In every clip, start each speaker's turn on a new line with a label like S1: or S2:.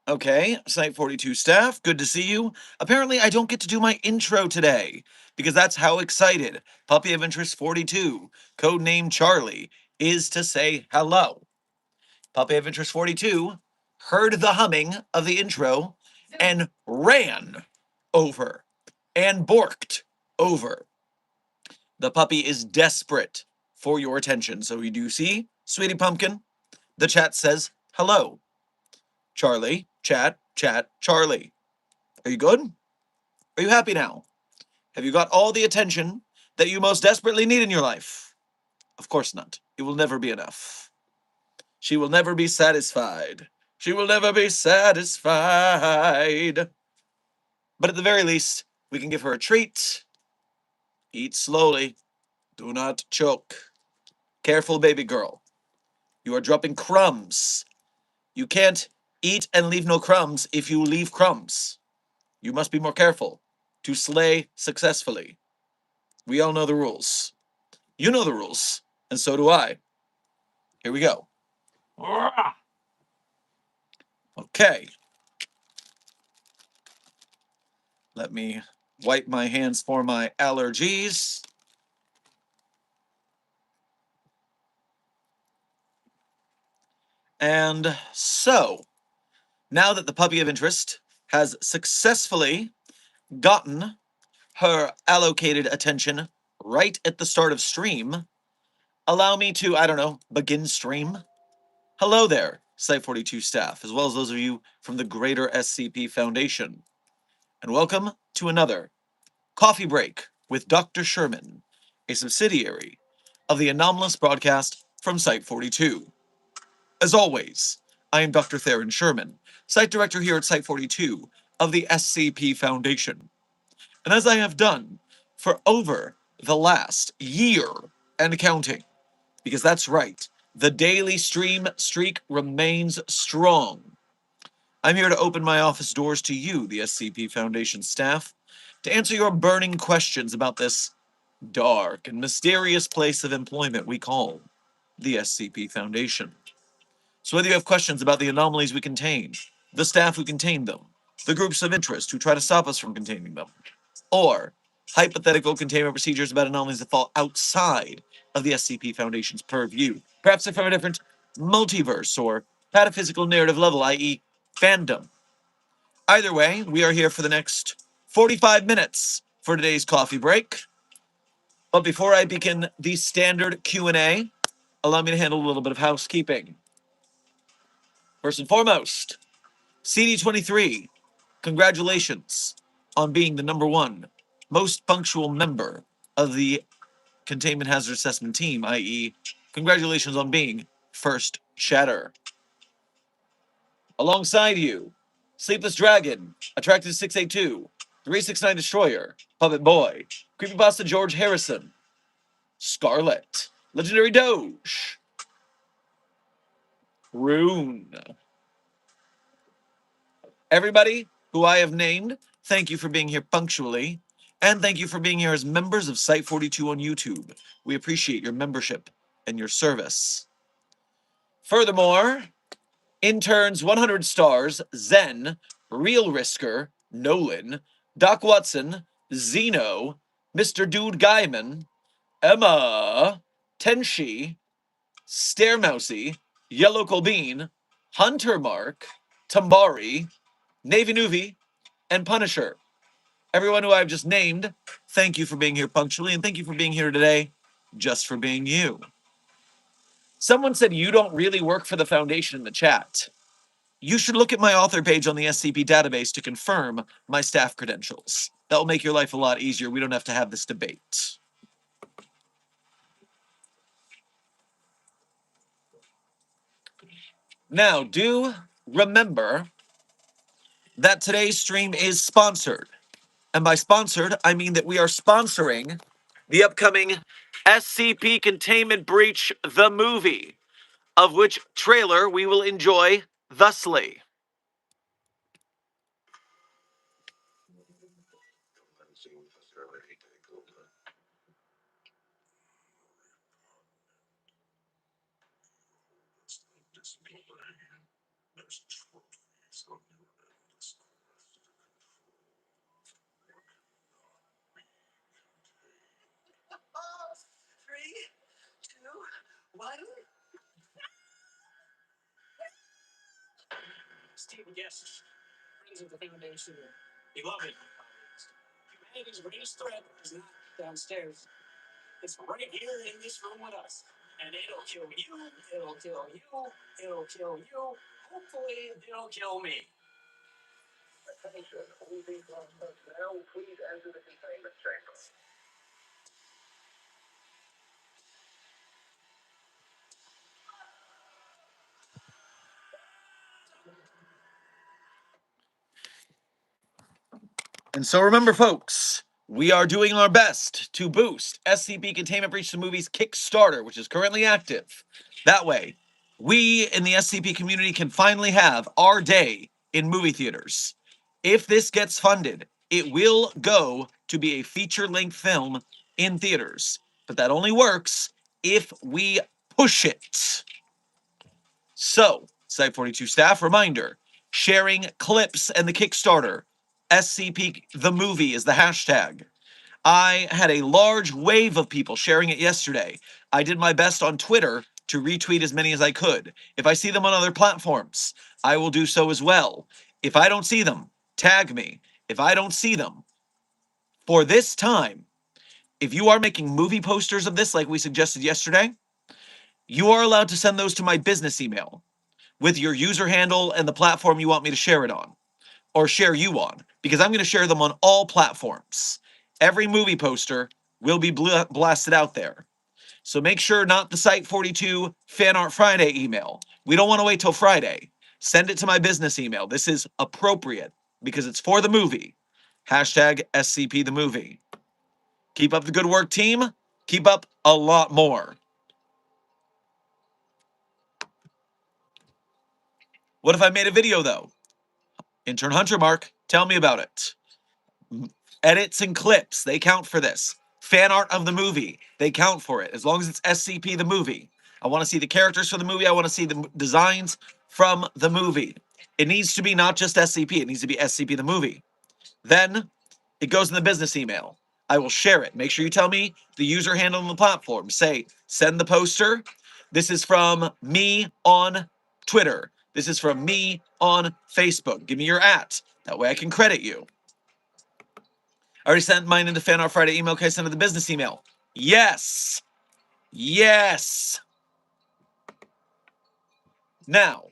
S1: Okay, Site 42 staff, good to see you. Apparently, I don't get to do my intro today, because that's how excited Puppy of Interest 42, codename Charlie, is to say hello. Puppy of Interest 42 heard the humming of the intro and ran over and borked over. The puppy is desperate for your attention. So you do see, Sweetie Pumpkin, the chat says hello. Charlie, chat, Charlie. Are you good? Are you happy now? Have you got all the attention that you most desperately need in your life? Of course not. It will never be enough. She will never be satisfied. She will never be satisfied. But at the very least, we can give her a treat. Eat slowly. Do not choke. Careful, baby girl. You are dropping crumbs. You can't eat and leave no crumbs if you leave crumbs. You must be more careful to slay successfully. We all know the rules. You know the rules, and so do I. Here we go. Okay. Let me wipe my hands for my allergies. And so, now that the puppy of interest has successfully gotten her allocated attention right at the start of stream, allow me to, I don't know, begin stream. Hello there, Site 42 staff, as well as those of you from the greater SCP Foundation. And welcome to another Coffee Break with Dr. Sherman, a subsidiary of the anomalous broadcast from Site 42. As always, I am Dr. Theron Sherman, Site Director here at Site 42 of the SCP Foundation. And as I have done for over the last year and counting, because that's right, the daily stream streak remains strong. I'm here to open my office doors to you, the SCP Foundation staff, to answer your burning questions about this dark and mysterious place of employment we call the SCP Foundation. So whether you have questions about the anomalies we contain, the staff who contain them, the groups of interest who try to stop us from containing them, or hypothetical containment procedures about anomalies that fall outside of the SCP Foundation's purview, perhaps they're from a different multiverse or pataphysical narrative level, i.e. fandom. Either way, we are here for the next 45 minutes for today's coffee break. But before I begin the standard Q&A, allow me to handle a little bit of housekeeping. First and foremost, CD23, congratulations on being the #1 most punctual member of the Containment Hazard Assessment Team, i.e., congratulations on being first chatter. Alongside you, Sleepless Dragon, Attractive 682, 369 Destroyer, Puppet Boy, Creepypasta George Harrison, Scarlet, Legendary Doge, Rune. Everybody who I have named, thank you for being here punctually, and thank you for being here as members of Site 42 on YouTube. We appreciate your membership and your service. Furthermore, interns 100 stars, Zen, Real Risker, Nolan, Doc Watson, Zeno, Mr. Dude Guyman, Emma, Tenshi, Staremousy, Yellow Colbean, Hunter Mark, Tambari, Navy Nuvi, and Punisher. Everyone who I've just named, thank you for being here punctually, and thank you for being here today just for being you. Someone said you don't really work for the foundation in the chat. You should look at my author page on the SCP database to confirm my staff credentials. That will make your life a lot easier. We don't have to have this debate. Now, do remember that today's stream is sponsored. And by sponsored, I mean that we are sponsoring the upcoming SCP Containment Breach, the movie, of which trailer we will enjoy thusly. And so remember, folks, we are doing our best to boost SCP Containment Breach the Movie's Kickstarter, which is currently active. That way, we in the SCP community can finally have our day in movie theaters. If this gets funded, it will go to be a feature-length film in theaters. But that only works if we push it. So, Site 42 staff, reminder, sharing clips and the Kickstarter. SCP the movie is the hashtag. I had a large wave of people sharing it yesterday. I did my best on Twitter to retweet as many as I could. If I see them on other platforms, I will do so as well. If I don't see them, tag me. If I don't see them, for this time, if you are making movie posters of this like we suggested yesterday, you are allowed to send those to my business email with your user handle and the platform you want me to share it on, or share you on, because I'm going to share them on all platforms. Every movie poster will be blasted out there. So make sure not the Site 42 Fan Art Friday email. We don't want to wait till Friday. Send it to my business email. This is appropriate because it's for the movie. Hashtag SCP the movie. Keep up the good work, team. Keep up a lot more. What if I made a video, though? Intern Hunter Mark, tell me about it. Edits and clips, they count for this. Fan art of the movie, they count for it. As long as it's SCP the movie. I want to see the characters for the movie. I want to see the designs from the movie. It needs to be not just SCP. It needs to be SCP the movie. Then it goes in the business email. I will share it. Make sure you tell me the user handle on the platform. Say, send the poster. This is from me on Twitter. This is from me on Facebook. Give me your @ That way I can credit you. I already sent mine into Fan Art Friday email. Can I send it to the business email? Yes. Yes. Now,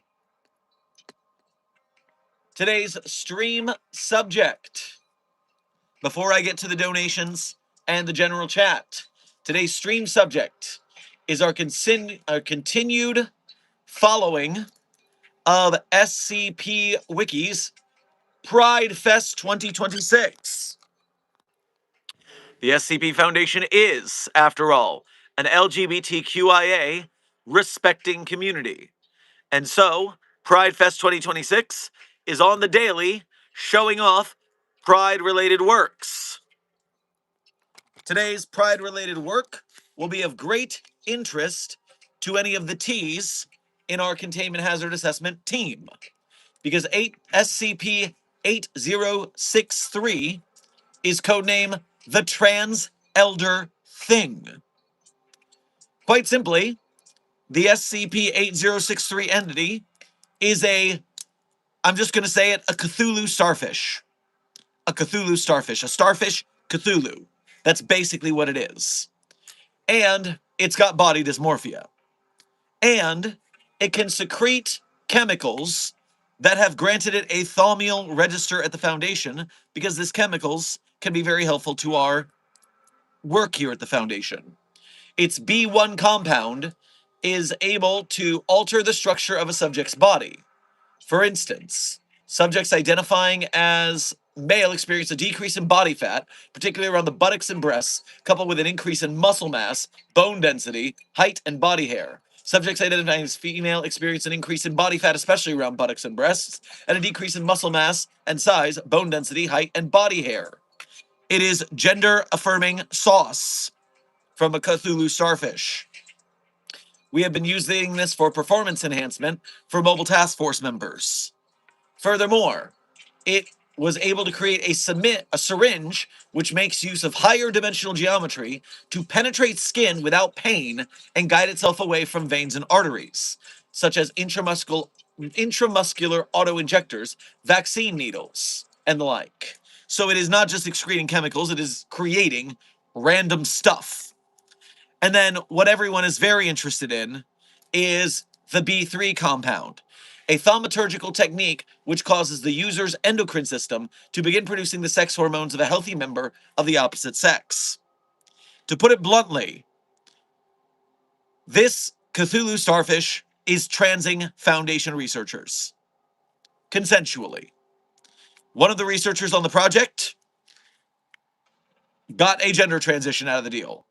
S1: today's stream subject. Before I get to the donations and the general chat, today's stream subject is our continued following of SCP Wiki's Pride Fest 2026. The SCP Foundation is, after all, an LGBTQIA respecting community. And so, Pride Fest 2026 is on the daily showing off Pride-related works. Today's Pride-related work will be of great interest to any of the T's in our Containment Hazard Assessment team, because SCP-8063 is codename the Trans Elder Thing. Quite simply, the SCP-8063 entity is a I'm just going to say it, a Cthulhu starfish. A Cthulhu starfish. A starfish Cthulhu. That's basically what it is. And it's got body dysmorphia. And it can secrete chemicals that have granted it a thaumial register at the Foundation, because these chemicals can be very helpful to our work here at the Foundation. Its B1 compound is able to alter the structure of a subject's body. For instance, subjects identifying as male experience a decrease in body fat, particularly around the buttocks and breasts, coupled with an increase in muscle mass, bone density, height, and body hair. Subjects identifying as female experience an increase in body fat, especially around buttocks and breasts, and a decrease in muscle mass and size, bone density, height, and body hair. It is gender-affirming sauce from a Cthulhu starfish. We have been using this for performance enhancement for mobile task force members. Furthermore, it was able to create a syringe which makes use of higher dimensional geometry to penetrate skin without pain and guide itself away from veins and arteries, such as intramuscular auto-injectors, vaccine needles, and the like. So it is not just excreting chemicals, it is creating random stuff. And then what everyone is very interested in is the B3 compound, a thaumaturgical technique which causes the user's endocrine system to begin producing the sex hormones of a healthy member of the opposite sex. To put it bluntly, this Cthulhu starfish is transing Foundation researchers consensually. One of the researchers on the project got a gender transition out of the deal.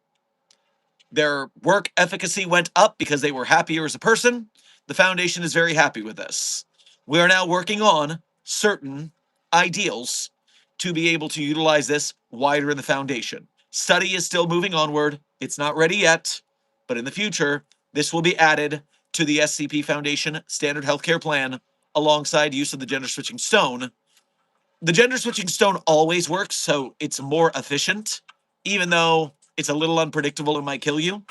S1: Their work efficacy went up because they were happier as a person. The Foundation is very happy with this. We are now working on certain ideals to be able to utilize this wider in the Foundation. Study is still moving onward. It's not ready yet, but in the future, this will be added to the SCP Foundation Standard Healthcare Plan alongside use of the gender switching stone. The gender switching stone always works, so it's more efficient, even though it's a little unpredictable and might kill you.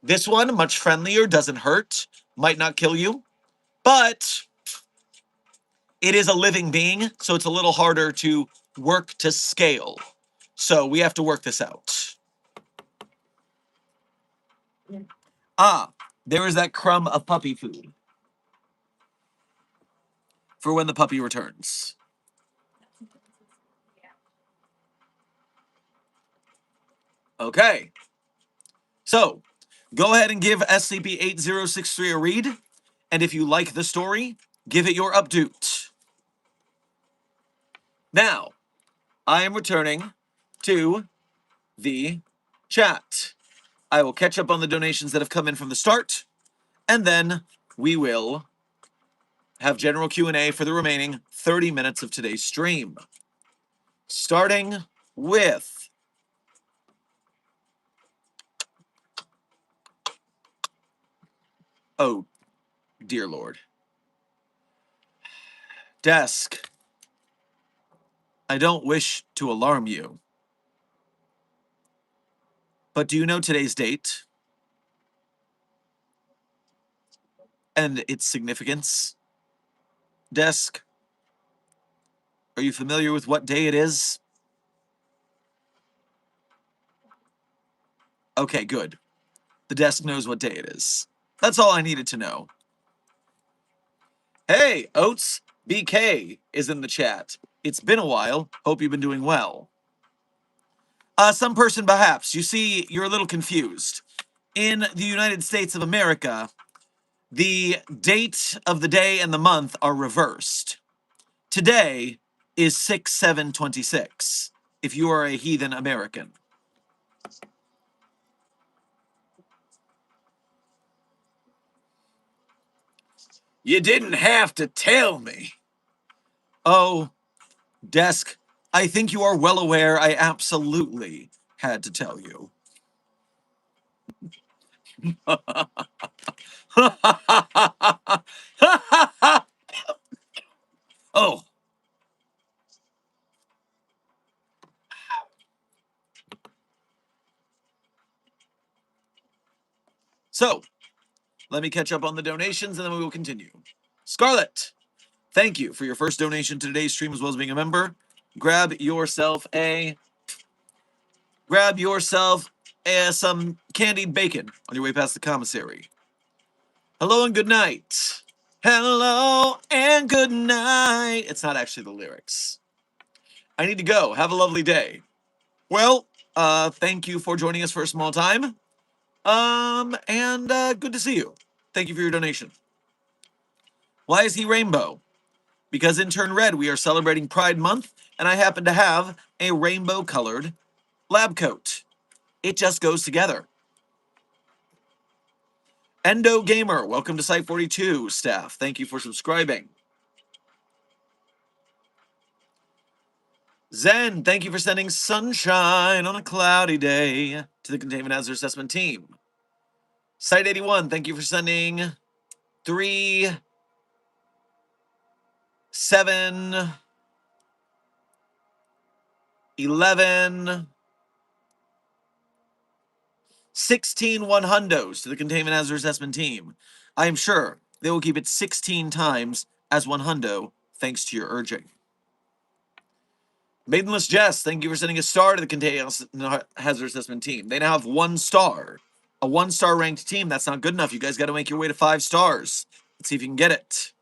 S1: This one, much friendlier, doesn't hurt, might not kill you, but it is a living being, so it's a little harder to work to scale. So we have to work this out. Ah, there is that crumb of puppy food for when the puppy returns. Okay. So, go ahead and give SCP-8063 a read, and if you like the story, give it your updoot. Now, I am returning to the chat. I will catch up on the donations that have come in from the start, and then we will have general Q&A for the remaining 30 minutes of today's stream. Starting with oh, dear Lord. Desk. I don't wish to alarm you, but do you know today's date and its significance? Desk, are you familiar with what day it is? Okay, good. The desk knows what day it is. That's all I needed to know. Hey, Oats BK is in the chat. It's been a while. Hope you've been doing well. Some person perhaps. You see, you're a little confused. In the United States of America, the date of the day and the month are reversed. Today is 6/7/26, if you are a heathen American. You didn't have to tell me. Oh, Desk, I think you are well aware I absolutely had to tell you. Oh. So, let me catch up on the donations and then we will continue. Scarlet, Thank you for your first donation to today's stream as well as being a member. Grab yourself some candied bacon on your way past the commissary. Hello and good night. Hello and good night. It's not actually the lyrics. I need to go. Have a lovely day. Well, thank you for joining us for a small time. And good to see you. Thank you for your donation. Why is he rainbow? Because in Turn Red, we are celebrating Pride Month, and I happen to have a rainbow-colored lab coat. It just goes together. Endo Gamer, welcome to Site 42, staff. Thank you for subscribing. Zen, thank you for sending sunshine on a cloudy day to the Containment Hazard Assessment team. Site 81, thank you for sending 3, 7, 11, 16 100s to the Containment Hazard Assessment team. I am sure they will keep it 16 times as 100 thanks to your urging. Maidenless Jess, thank you for sending a star to the Containment Hazard Assessment team. They now have 1 star. A 1-star ranked team, that's not good enough. You guys got to make your way to 5 stars. Let's see if you can get it.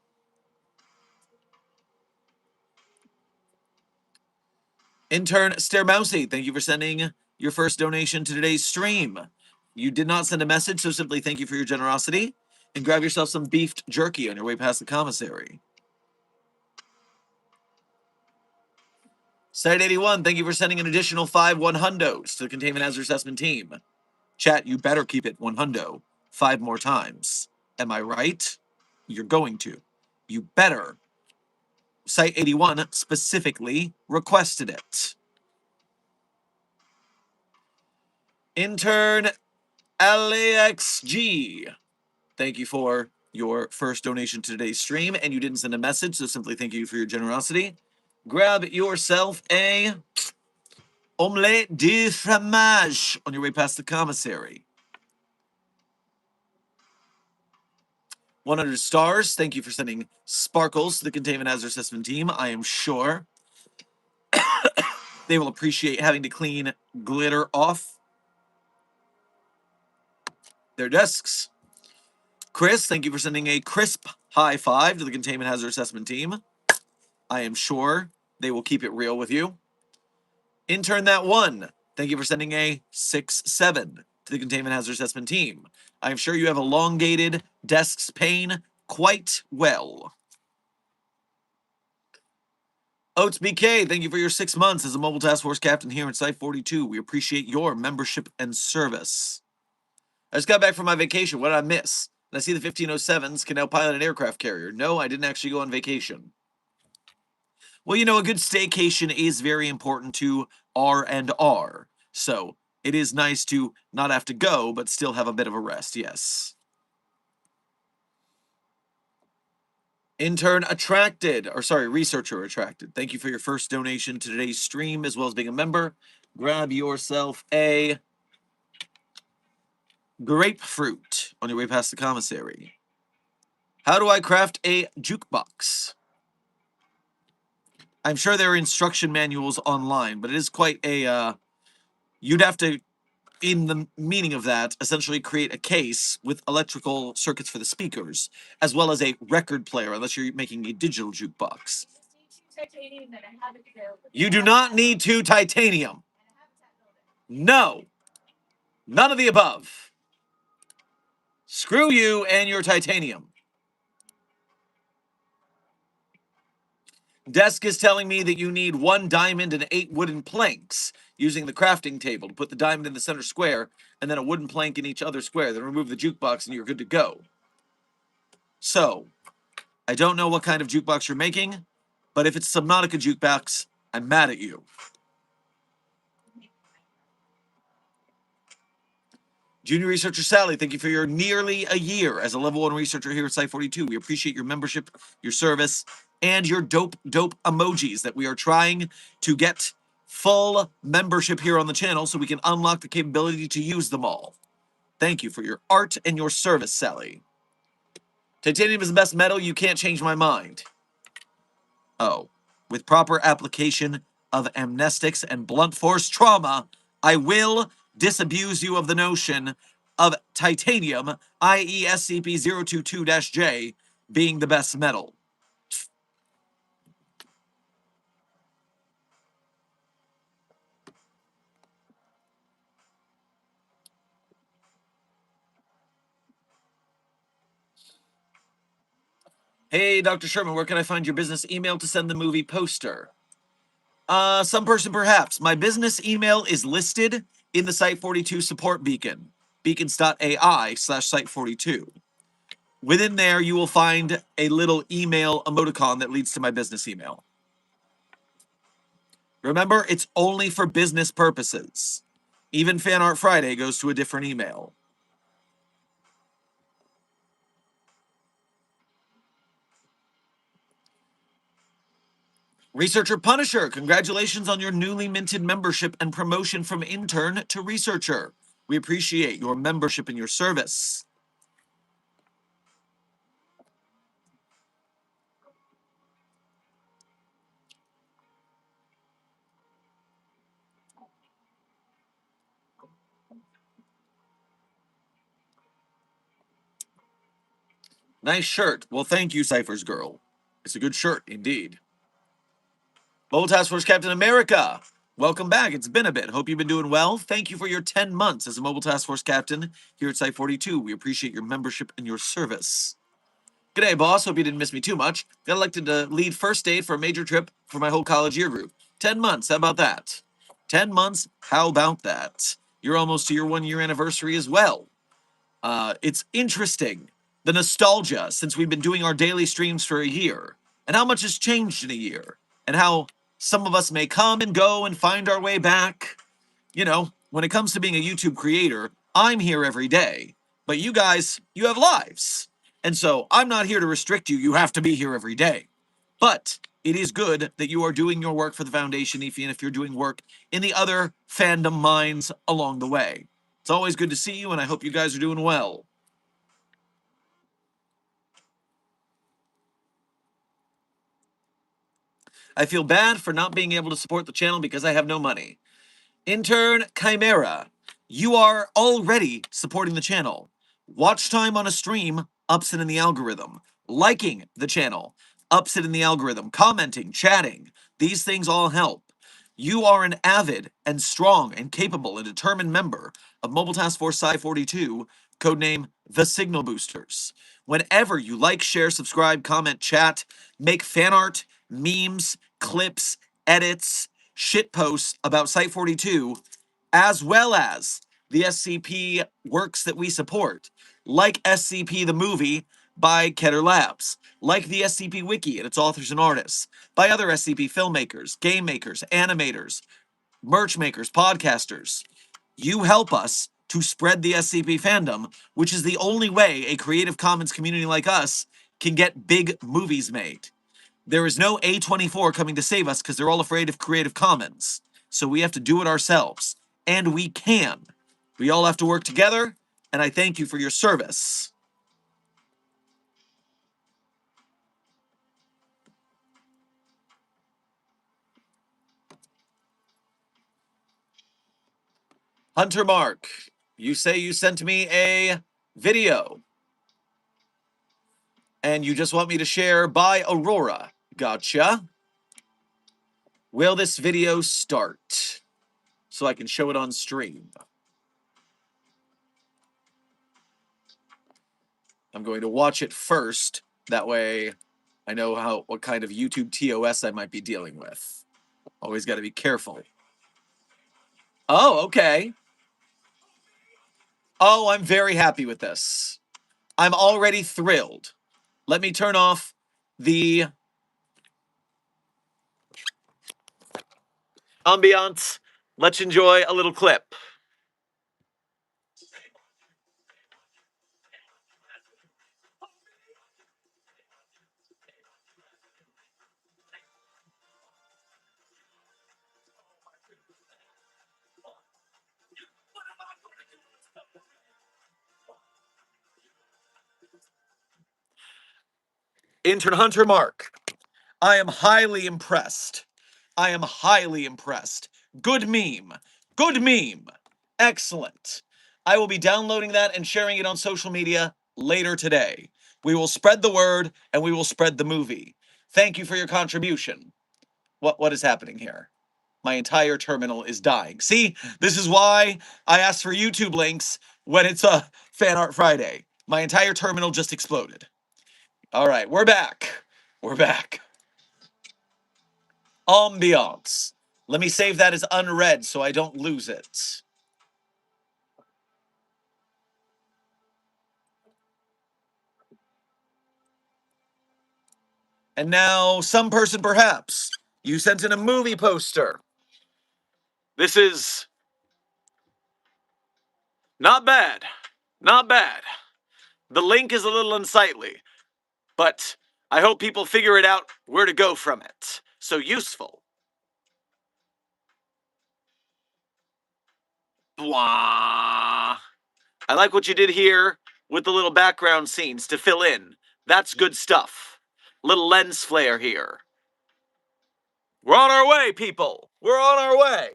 S1: Intern Stairmousey, thank you for sending your first donation to today's stream. You did not send a message, so simply thank you for your generosity. And grab yourself some beefed jerky on your way past the commissary. Site 81, thank you for sending an additional 5 100s to the Containment Hazard Assessment team. Chat, you better keep it 100 5 more times. Am I right? You're going to. You better. Site 81 specifically requested it. Intern LAXG, thank you for your first donation to today's stream, and you didn't send a message, so simply thank you for your generosity. Grab yourself a omelette de fromage on your way past the commissary. 100 stars, thank you for sending sparkles to the Containment Hazard Assessment team. I am sure they will appreciate having to clean glitter off their desks. Chris, thank you for sending a crisp high 5 to the Containment Hazard Assessment team. I am sure they will keep it real with you. Intern That One, thank you for sending a 6-7 to the Containment Hazard Assessment team. I am sure you have elongated desks pane quite well. Oats BK, thank you for your 6 months as a Mobile Task Force captain here at Site 42. We appreciate your membership and service. I just got back from my vacation. What did I miss? Did I see the 1507s can now pilot an aircraft carrier? No, I didn't actually go on vacation. Well, you know, a good staycation is very important to R&R. So it is nice to not have to go, but still have a bit of a rest, yes. Researcher Attracted. Thank you for your first donation to today's stream, as well as being a member. Grab yourself a grapefruit on your way past the commissary. How do I craft a jukebox? I'm sure there are instruction manuals online, but it is quite a, you'd have to, in the meaning of that, essentially create a case with electrical circuits for the speakers, as well as a record player, unless you're making a digital jukebox. You do not need 2 titanium. No. None of the above. Screw you and your titanium. Desk is telling me that you need 1 diamond and 8 wooden planks using the crafting table to put the diamond in the center square and then a wooden plank in each other square. Then remove the jukebox and you're good to go. So, I don't know what kind of jukebox you're making, but if it's Subnautica jukebox, I'm mad at you. Junior Researcher Sally, thank you for your nearly a year as a level 1 researcher here at Site 42. We appreciate your membership, your service, and your dope emojis that we are trying to get full membership here on the channel so we can unlock the capability to use them all. Thank you for your art and your service, Sally. Titanium is the best metal. You can't change my mind. Oh, with proper application of amnestics and blunt force trauma, I will disabuse you of the notion of titanium, i.e. SCP-022-J, being the best metal. Hey, Dr. Sherman, where can I find your business email to send the movie poster? Some person perhaps. My business email is listed in the Site42 support beacon, beacons.ai/Site42. Within there, you will find a little email emoticon that leads to my business email. Remember, it's only for business purposes. Even Fan Art Friday goes to a different email. Researcher Punisher, congratulations on your newly minted membership and promotion from intern to researcher. We appreciate your membership and your service. Nice shirt. Well, thank you, Cypher's Girl. It's a good shirt, indeed. Mobile Task Force Captain America, welcome back. It's been a bit. Hope you've been doing well. Thank you for your 10 months as a Mobile Task Force Captain here at Site42. We appreciate your membership and your service. G'day, boss. Hope you didn't miss me too much. Got elected to lead first aid for a major trip for my whole college year group. 10 months. How about that? 10 months. How about that? You're almost to your 1 year anniversary as well. It's interesting, the nostalgia since we've been doing our daily streams for a year, and how much has changed in a year, and how some of us may come and go and find our way back. You know, when it comes to being a YouTube creator, I'm here every day, but you guys, you have lives. And so I'm not here to restrict you. You have to be here every day. But it is good that you are doing your work for the Foundation, even if you're doing work in the other fandom minds along the way. It's always good to see you, and I hope you guys are doing well. I feel bad for not being able to support the channel because I have no money. Intern Chimera, you are already supporting the channel. Watch time on a stream ups it in the algorithm. Liking the channel ups it in the algorithm. Commenting, chatting, these things all help. You are an avid and strong and capable and determined member of Mobile Task Force Sci-42, codename The Signal Boosters. Whenever you like, share, subscribe, comment, chat, make fan art, memes, clips, edits, shit posts about Site42, as well as the SCP works that we support, like SCP the movie by Keter Labs, like the SCP Wiki and its authors and artists, by other SCP filmmakers, game makers, animators, merch makers, podcasters. You help us to spread the SCP fandom, which is the only way a Creative Commons community like us can get big movies made. There is no A24 coming to save us because they're all afraid of Creative Commons. So we have to do it ourselves. And we can. We all have to work together, and I thank you for your service. Hunter Mark, you say you sent me a video, and you just want me to share by Aurora. Gotcha. Will this video start so I can show it on stream? I'm going to watch it first. That way I know what kind of YouTube TOS I might be dealing with. Always got to be careful. Oh, okay. Oh, I'm very happy with this. I'm already thrilled. Let me turn off the ambiance. Let's enjoy a little clip. Intern Hunter Mark, I am highly impressed. I am highly impressed. Good meme. Good meme. Excellent. I will be downloading that and sharing it on social media later today. We will spread the word and we will spread the movie. Thank you for your contribution. What is happening here? My entire terminal is dying. See, this is why I asked for YouTube links when it's a Fan Art Friday. My entire terminal just exploded. All right, we're back. We're back. Ambiance. Let me save that as unread so I don't lose it. And now, some person perhaps, you sent in a movie poster. This is not bad. Not bad. The link is a little unsightly, but I hope people figure it out where to go from it. So useful. Blah. I like what you did here with the little background scenes to fill in. That's good stuff. Little lens flare here. We're on our way, people. We're on our way.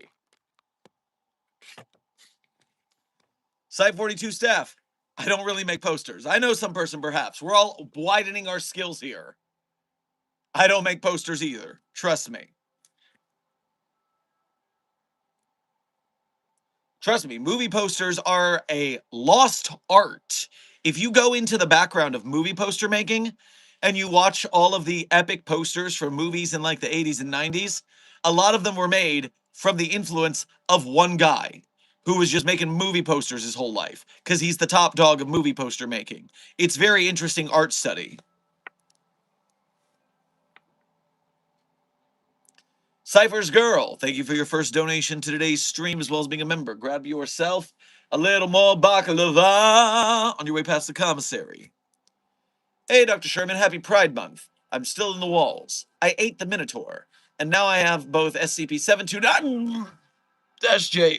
S1: Site 42 staff. I don't really make posters. I know some person perhaps. We're all widening our skills here. I don't make posters either. Trust me. Trust me, movie posters are a lost art. If you go into the background of movie poster making and you watch all of the epic posters from movies in like the 80s and 90s, a lot of them were made from the influence of one guy who was just making movie posters his whole life because he's the top dog of movie poster making. It's very interesting art study. Cypher's Girl, thank you for your first donation to today's stream as well as being a member. Grab yourself a little more baklava on your way past the commissary. Hey, Dr. Sherman, happy Pride Month. I'm still in the walls. I ate the Minotaur, and now I have both SCP-729 SJ.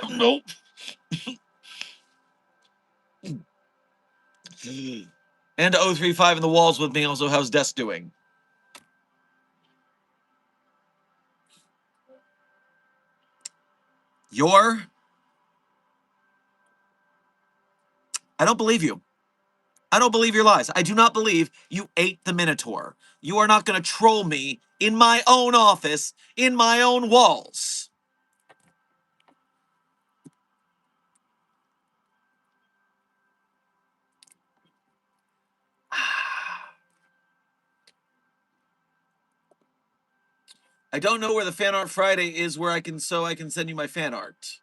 S1: Nope. And 035 in the walls with me. Also, how's Desk doing? I don't believe you. I don't believe your lies. I do not believe you ate the Minotaur. You are not going to troll me in my own office, in my own walls. I don't know where the Fan Art Friday is where I can send you my fan art.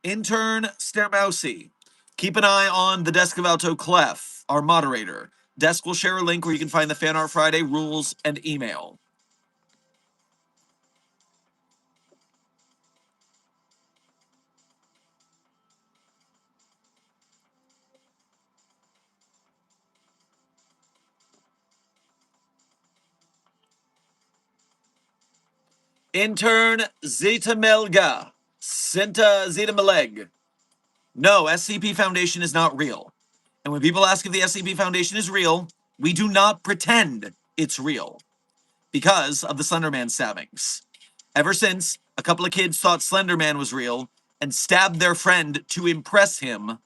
S1: Intern Stermousy. Keep an eye on the Desk of Alto Clef, our moderator. Desk will share a link where you can find the Fan Art Friday rules and email. Intern Zeta Melga. Sinta Zeta Meleg. No, SCP Foundation is not real. And when people ask if the SCP Foundation is real, we do not pretend it's real. Because of the Slenderman stabbings. Ever since, a couple of kids thought Slenderman was real and stabbed their friend to impress him,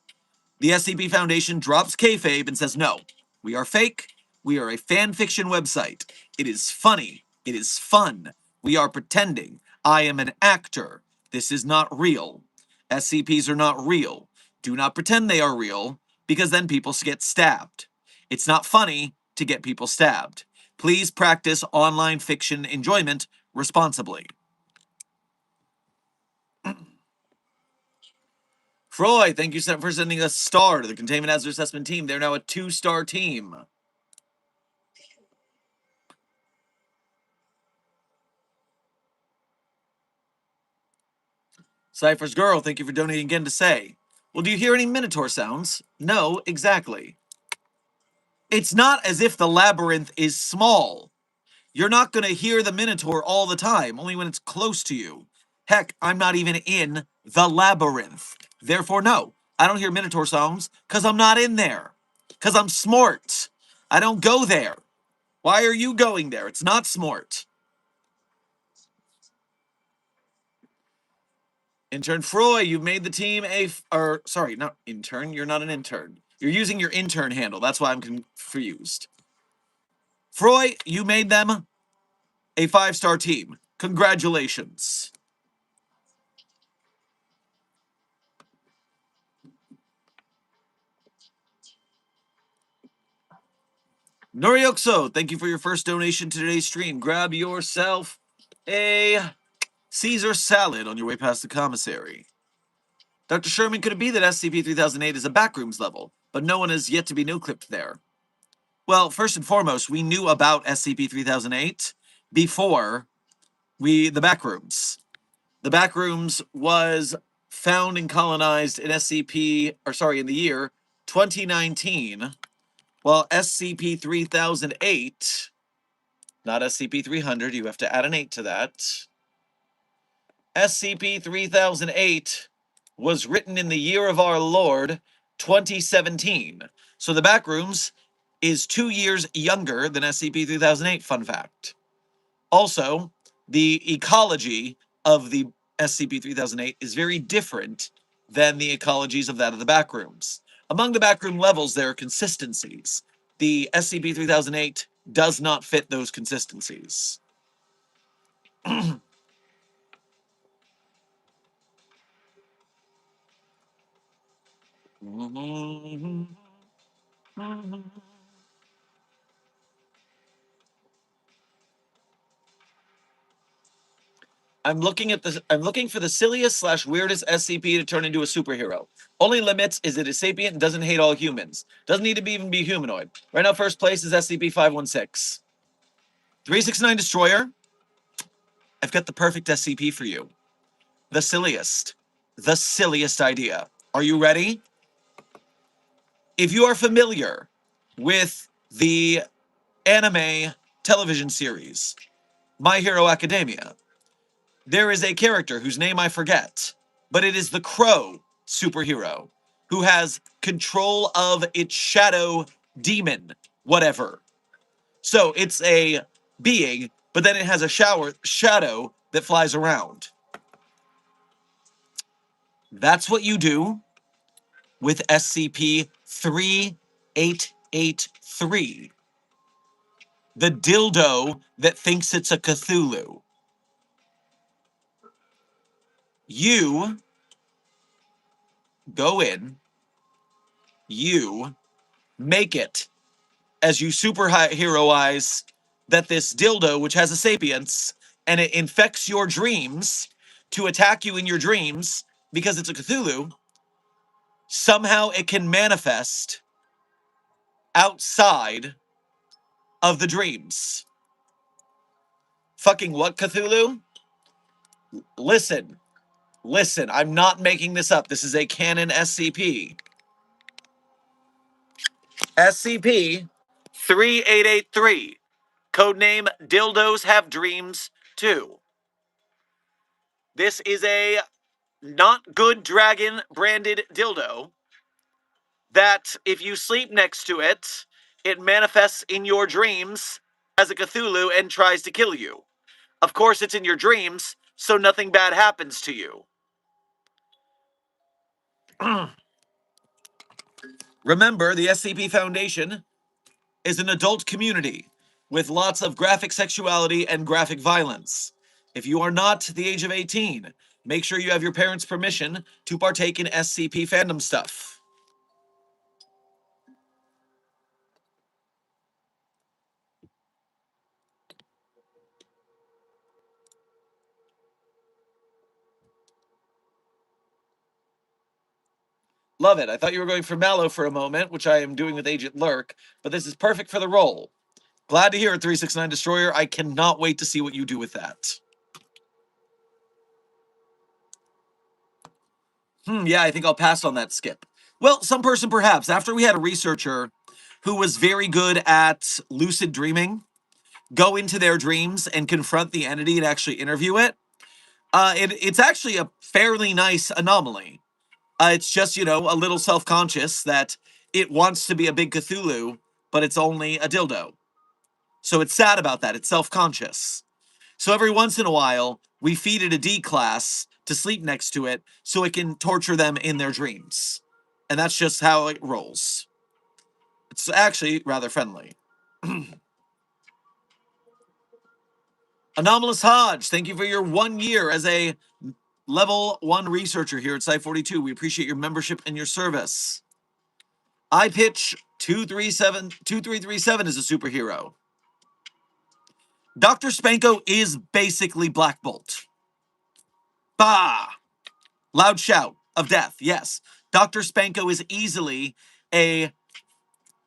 S1: the SCP Foundation drops kayfabe and says, no, we are fake. We are a fan fiction website. It is funny. It is fun. We are pretending. I am an actor. This is not real. SCPs are not real. Do not pretend they are real, because then people get stabbed. It's not funny to get people stabbed. Please practice online fiction enjoyment responsibly. Freud, thank you for sending a star to the Containment Hazard Assessment team. They're now a 2-star team. Cypher's Girl, thank you for donating again to say. Well, do you hear any Minotaur sounds? No, exactly. It's not as if the labyrinth is small. You're not going to hear the Minotaur all the time, only when it's close to you. Heck, I'm not even in the labyrinth. Therefore, no, I don't hear Minotaur sounds because I'm not in there. Because I'm smart. I don't go there. Why are you going there? It's not smart. Intern Froy, you made the team sorry, not intern. You're not an intern. You're using your intern handle. That's why I'm confused. Froy, you made them a 5-star team. Congratulations. Noriokso, thank you for your first donation to today's stream. Grab yourself a Caesar salad on your way past the commissary. Dr. Sherman, could it be that SCP-3008 is a backrooms level, but no one has yet to be no-clipped there? Well, first and foremost, we knew about SCP-3008 before the backrooms. The backrooms was found and colonized in in the year 2019, while SCP-3008, not SCP-300, you have to add an 8 to that. SCP-3008 was written in the year of our Lord, 2017. So the backrooms is 2 years younger than SCP-3008, fun fact. Also, the ecology of the SCP-3008 is very different than the ecologies of that of the backrooms. Among the backroom levels, there are consistencies. The SCP-3008 does not fit those consistencies. I'm looking for the silliest / weirdest SCP to turn into a superhero. Only limits is it is sapient and doesn't hate all humans. Doesn't need to even be humanoid. Right now, first place is SCP-516. 369 Destroyer. I've got the perfect SCP for you. The silliest. The silliest idea. Are you ready? If you are familiar with the anime television series, My Hero Academia, there is a character whose name I forget, but it is the Crow superhero who has control of its shadow demon, whatever. So it's a being, but then it has a shadow that flies around. That's what you do with SCP-3883, the dildo that thinks it's a Cthulhu. You go in, you make it as you superheroize that this dildo, which has a sapience, and it infects your dreams to attack you in your dreams because it's a Cthulhu, somehow it can manifest outside of the dreams. Fucking what, Cthulhu? Listen, I'm not making this up. This is a canon SCP. SCP-3883. Codename Dildos Have Dreams 2. This is a not good dragon branded dildo that if you sleep next to it, it manifests in your dreams as a Cthulhu and tries to kill you. Of course, it's in your dreams, so nothing bad happens to you. Remember, the SCP Foundation is an adult community with lots of graphic sexuality and graphic violence. If you are not the age of 18, make sure you have your parents' permission to partake in SCP fandom stuff. Love it. I thought you were going for Mallow for a moment, which I am doing with Agent Lurk, but this is perfect for the role. Glad to hear it, 369 Destroyer. I cannot wait to see what you do with that. Yeah, I think I'll pass on that skip. Well, some person perhaps. After we had a researcher who was very good at lucid dreaming, go into their dreams and confront the entity and actually interview it, it's actually a fairly nice anomaly. It's just, a little self-conscious that it wants to be a big Cthulhu, but it's only a dildo. So it's sad about that. It's self-conscious. So every once in a while, we feed it a D class to sleep next to it so it can torture them in their dreams. And that's just how it rolls. It's actually rather friendly. Anomalous Hodge, thank you for your 1 year as a level 1 researcher here at Site 42. We appreciate your membership and your service. I pitch 2337 is a superhero. Dr. Spanko is basically Black Bolt. Bah! Loud shout of death, yes. Dr. Spanko is easily a,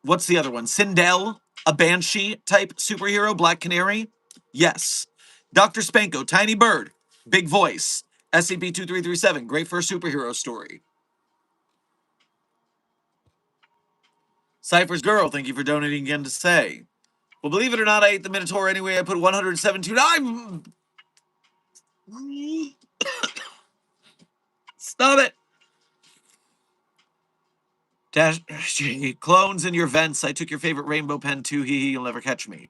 S1: what's the other one? Sindel, a Banshee type superhero, Black Canary? Yes. Dr. Spanko, tiny bird, big voice, SCP-2337, great for a superhero story. Cypher's Girl, thank you for donating again to say. Well, believe it or not, I ate the Minotaur anyway. I put 172. Stop it! Dash clones in your vents. I took your favorite rainbow pen too. Hee hee, you'll never catch me.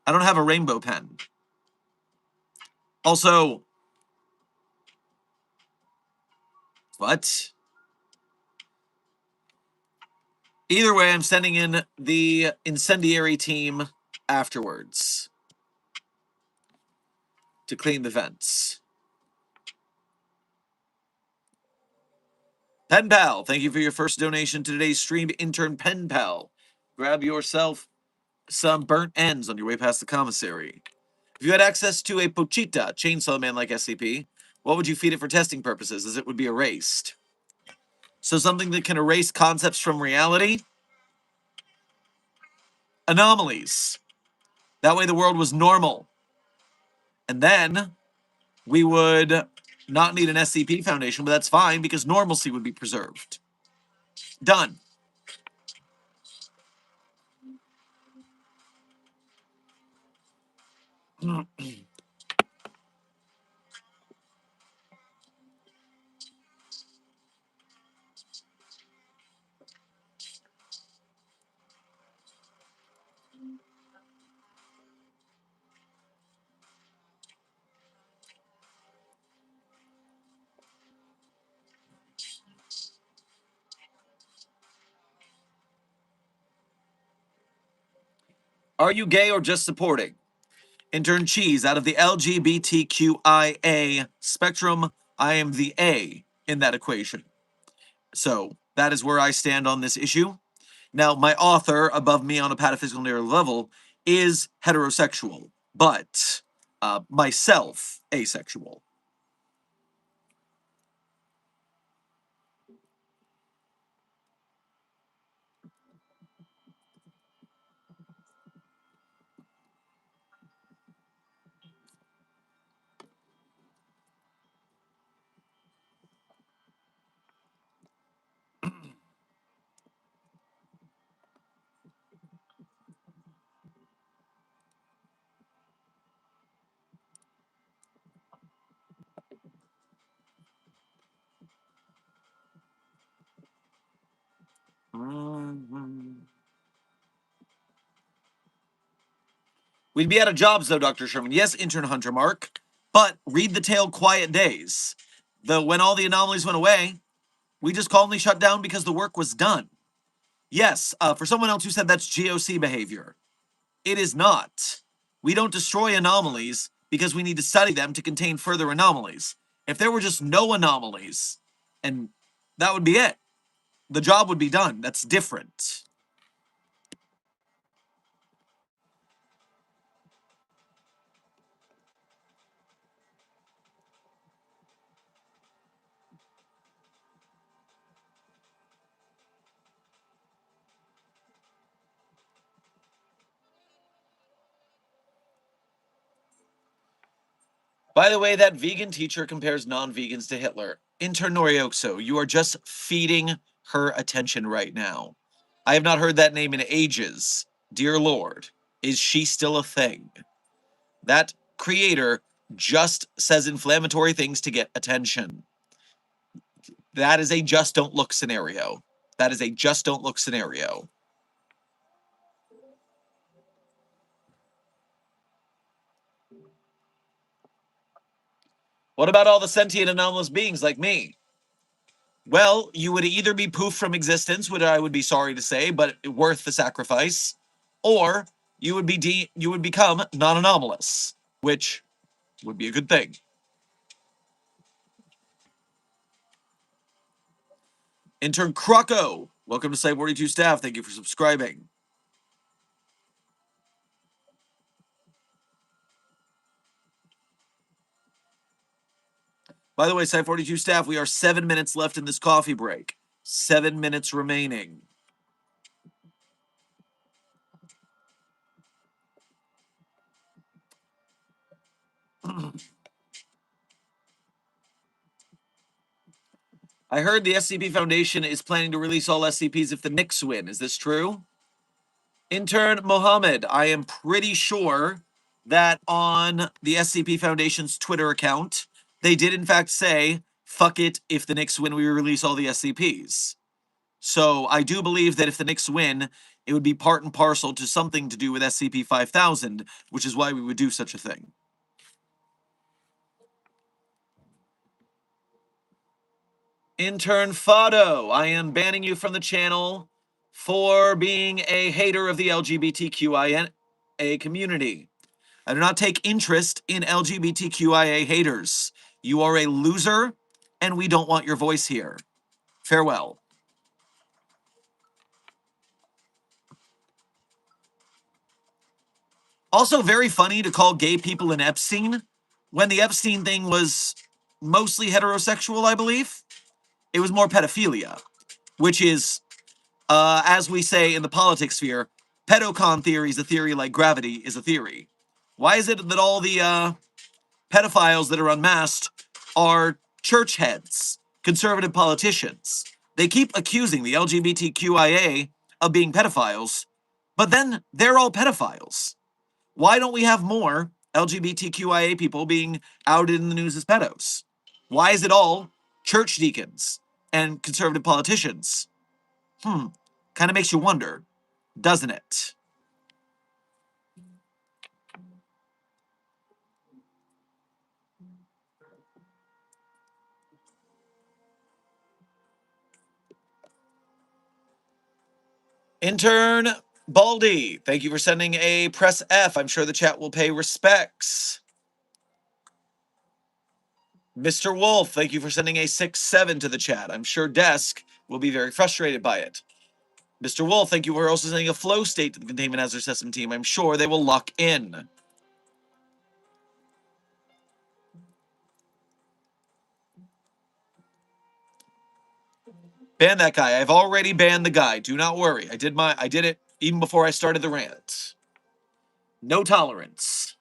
S1: I don't have a rainbow pen. Also, what? Either way, I'm sending in the incendiary team afterwards to clean the vents. Pen Pal, thank you for your first donation to today's stream. Intern Pen Pal, grab yourself some burnt ends on your way past the commissary. If you had access to a Pochita, chainsaw man like SCP, what would you feed it for testing purposes, as it would be erased? So something that can erase concepts from reality? Anomalies. That way the world was normal. And then we would not need an SCP Foundation, but that's fine because normalcy would be preserved. Done. Are you gay or just supporting? Intern Cheese, out of the LGBTQIA spectrum, I am the A in that equation. So that is where I stand on this issue. Now, my author above me on a pataphysical narrative level is heterosexual, but myself asexual. We'd be out of jobs, though, Dr. Sherman. Yes, intern Hunter Mark, but read the tale Quiet Days. When all the anomalies went away, we just calmly shut down because the work was done. Yes, for someone else who said that's GOC behavior, it is not. We don't destroy anomalies because we need to study them to contain further anomalies. If there were just no anomalies, and that would be it, the job would be done. That's different. By the way, that vegan teacher compares non-vegans to Hitler. Intern Norioxo, you are just feeding her attention right now. I have not heard that name in ages. Dear Lord, is she still a thing? That creator just says inflammatory things to get attention. That is a just don't look scenario. That is a just don't look scenario. What about all the sentient anomalous beings like me? Well, you would either be poofed from existence, which I would be sorry to say, but worth the sacrifice, or you would become non-anomalous, which would be a good thing. Intern Croco, welcome to Site 42 staff. Thank you for subscribing. By the way, Site 42 staff, we are 7 minutes left in this coffee break. 7 minutes remaining. I heard the SCP Foundation is planning to release all SCPs if the Knicks win. Is this true? Intern Mohammed, I am pretty sure that on the SCP Foundation's Twitter account, they did in fact say, fuck it, if the Knicks win, we release all the SCPs. So I do believe that if the Knicks win, it would be part and parcel to something to do with SCP-5000, which is why we would do such a thing. Intern Fado, I am banning you from the channel for being a hater of the LGBTQIA community. I do not take interest in LGBTQIA haters. You are a loser, and we don't want your voice here. Farewell. Also, very funny to call gay people an Epstein when the Epstein thing was mostly heterosexual, I believe. It was more pedophilia, which is, as we say in the politics sphere, pedocon theory is a theory like gravity is a theory. Why is it that all the pedophiles that are unmasked are church heads, conservative politicians? They keep accusing the LGBTQIA of being pedophiles, but then they're all pedophiles. Why don't we have more LGBTQIA people being outed in the news as pedos? Why is it all church deacons and conservative politicians? Kind of makes you wonder, doesn't it? Intern Baldy, thank you for sending a press F. I'm sure the chat will pay respects. Mr. Wolf, thank you for sending a 6-7 to the chat. I'm sure Desk will be very frustrated by it. Mr. Wolf, thank you for also sending a flow state to the Containment Hazard System team. I'm sure they will lock in. Ban that guy. I've already banned the guy. Do not worry. I did it even before I started the rant. No tolerance.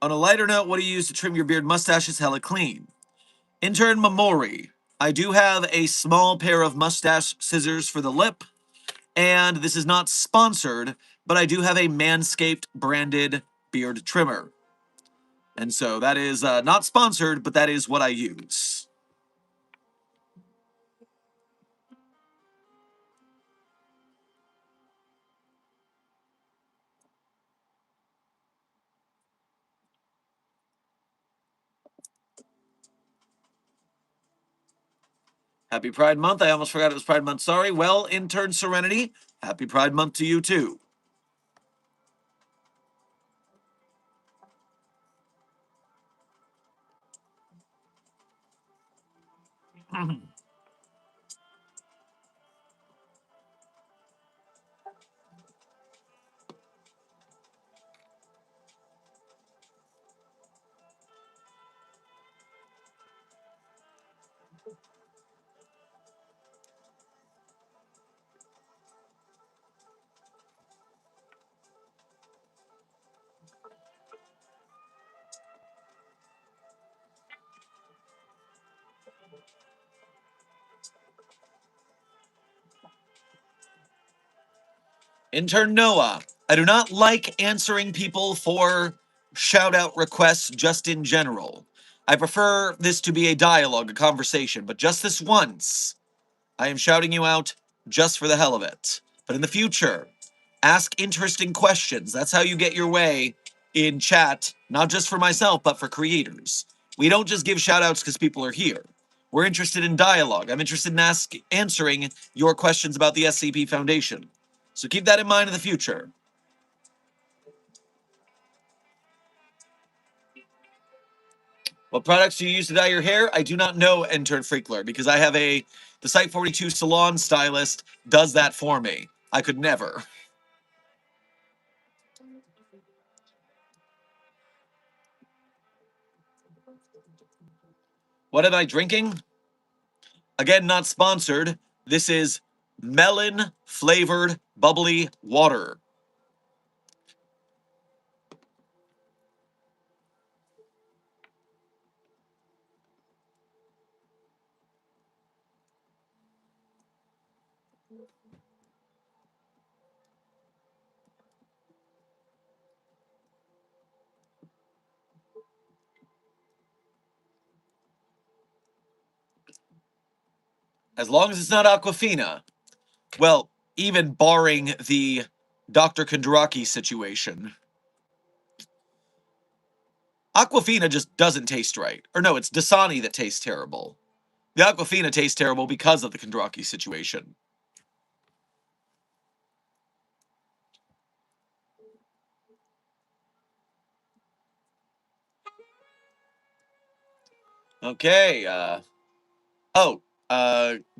S1: On a lighter note, what do you use to trim your beard? Mustache is hella clean. Intern Mamori. I do have a small pair of mustache scissors for the lip, and this is not sponsored, but I do have a Manscaped branded beard trimmer. And so that is not sponsored, but that is what I use. Happy Pride Month. I almost forgot it was Pride Month. Sorry. Well, Intern Serenity, happy Pride Month to you too. Intern Noah, I do not like answering people for shout-out requests just in general. I prefer this to be a dialogue, a conversation, but just this once, I am shouting you out just for the hell of it. But in the future, ask interesting questions. That's how you get your way in chat, not just for myself, but for creators. We don't just give shout-outs because people are here. We're interested in dialogue. I'm interested in answering your questions about the SCP Foundation. So keep that in mind in the future. What products do you use to dye your hair? I do not know, Intern Freakler, because I have the Site 42 salon stylist does that for me. I could never. What am I drinking? Again, not sponsored. This is melon flavored bubbly water. As long as it's not Aquafina. Well, even barring the Dr. Kandraki situation. Aquafina just doesn't taste right. Or no, it's Dasani that tastes terrible. The Aquafina tastes terrible because of the Kandraki situation. Okay, oh,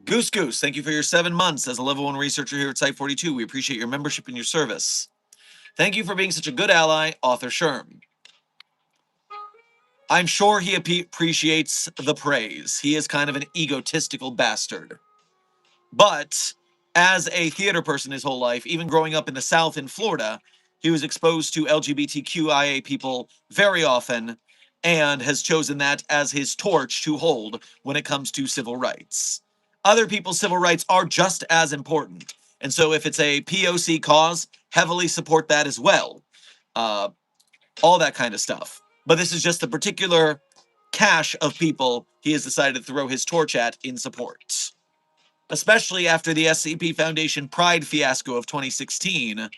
S1: Goose Goose, thank you for your 7 months as a level 1 researcher here at Site 42. We appreciate your membership and your service. Thank you for being such a good ally, Author Sherm. I'm sure he appreciates the praise. He is kind of an egotistical bastard. But as a theater person his whole life, even growing up in the South in Florida, he was exposed to LGBTQIA people very often and has chosen that as his torch to hold when it comes to civil rights. Other people's civil rights are just as important. And so if it's a POC cause, heavily support that as well. All that kind of stuff. But this is just the particular cache of people he has decided to throw his torch at in support. Especially after the SCP Foundation Pride fiasco of 2016,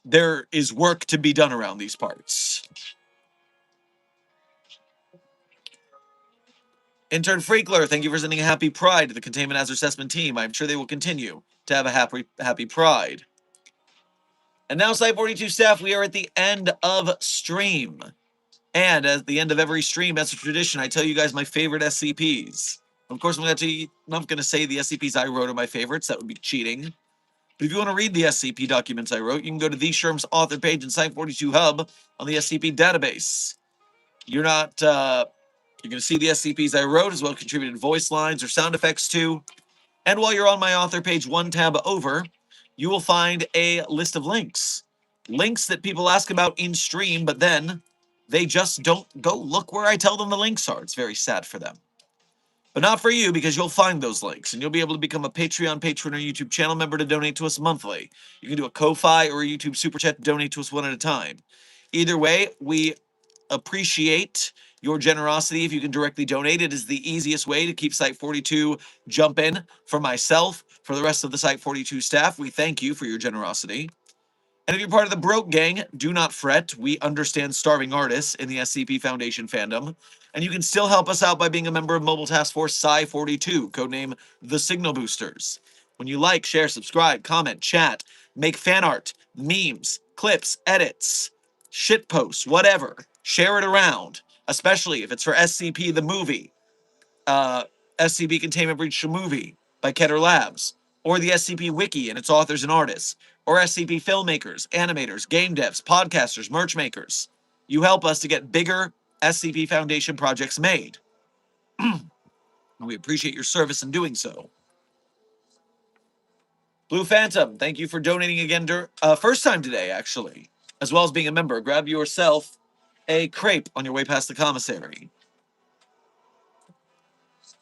S1: there is work to be done around these parts. Intern Freakler, thank you for sending a happy Pride to the Containment Hazard Assessment team. I'm sure they will continue to have a happy Pride. And now, Site 42 staff, we are at the end of stream. And at the end of every stream, as a tradition, I tell you guys my favorite SCPs. Of course, I'm not going to say the SCPs I wrote are my favorites. That would be cheating. But if you want to read the SCP documents I wrote, you can go to the Sherm's author page in Site 42 Hub on the SCP database. You're going to see the SCPs I wrote, as well as contributed voice lines or sound effects to. And while you're on my author page, one tab over, you will find a list of links. Links that people ask about in stream, but then they just don't go look where I tell them the links are. It's very sad for them. But not for you, because you'll find those links, and you'll be able to become a Patreon patron or YouTube channel member to donate to us monthly. You can do a Ko-Fi or a YouTube Super Chat to donate to us one at a time. Either way, we appreciate your generosity. If you can directly donate, it is the easiest way to keep Site 42 jumping for myself, for the rest of the Site 42 staff. We thank you for your generosity. And if you're part of the Broke Gang, do not fret. We understand starving artists in the SCP Foundation fandom. And you can still help us out by being a member of Mobile Task Force Psi-42, codename The Signal Boosters. When you like, share, subscribe, comment, chat, make fan art, memes, clips, edits, shit posts, whatever, share it around, especially if it's for SCP the movie, SCP Containment Breach movie by Keter Labs, or the SCP Wiki and its authors and artists, or SCP filmmakers, animators, game devs, podcasters, merch makers. You help us to get bigger SCP Foundation projects made. And we appreciate your service in doing so. Blue Phantom, thank you for donating again, first time today, actually, as well as being a member. Grab yourself a crepe on your way past the commissary.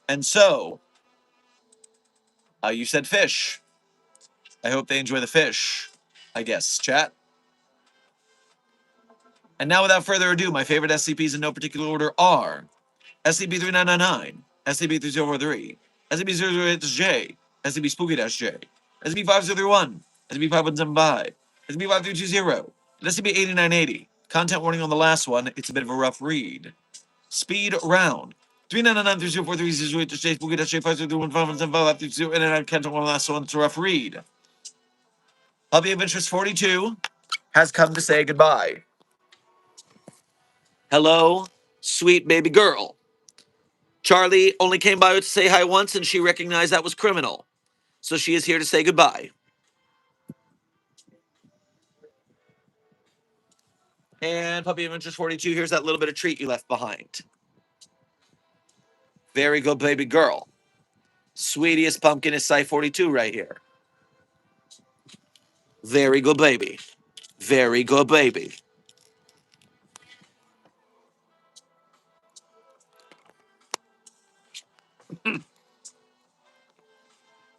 S1: And so, you said fish. I hope they enjoy the fish. I guess, chat. And now, without further ado, my favorite SCPs in no particular order are SCP-3999, SCP-3043, SCP-008-J, SCP-Spooky-J, SCP-5031, SCP-5175, SCP-5320, and SCP-8980. Content warning on the last one, it's a bit of a rough read. Speed round. 3999-3043-008-J, Spooky-J, 5031-5175, and content warning on the last one, it's a rough read. Puppy of Interest 42 has come to say goodbye. Hello, sweet baby girl. Charlie only came by to say hi once, and she recognized that was criminal. So she is here to say goodbye. And Puppy of Interest 42, here's that little bit of treat you left behind. Very good, baby girl. Sweetiest pumpkin is Site 42 right here. Very good, baby. Very good, baby.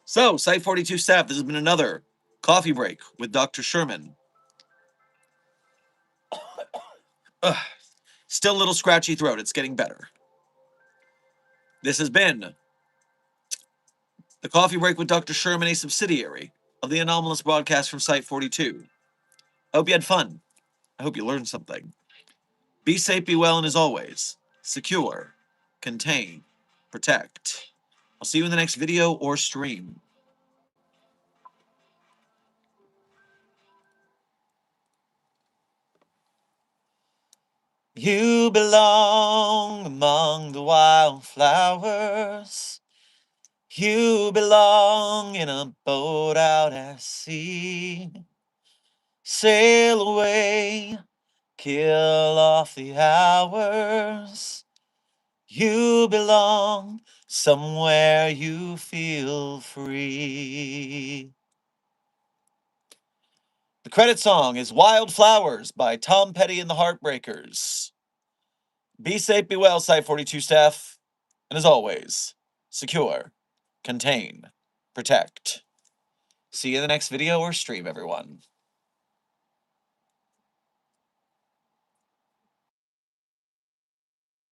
S1: So, Site 42 staff, this has been another coffee break with Dr. Sherman. Ugh. Still a little scratchy throat. It's getting better. This has been the Coffee Break with Dr. Sherman, a subsidiary of the anomalous broadcast from Site 42. I hope you had fun. I hope you learned something. Be safe, be well, and as always, secure, contain, protect. I'll see you in the next video or stream. You belong among the wildflowers. You belong in a boat out at sea. Sail away, kill off the hours. You belong somewhere you feel free. The credit song is Wildflowers by Tom Petty and the Heartbreakers. Be safe, be well, Site 42 staff. And as always, secure, contain, protect. See you in the next video or stream, everyone.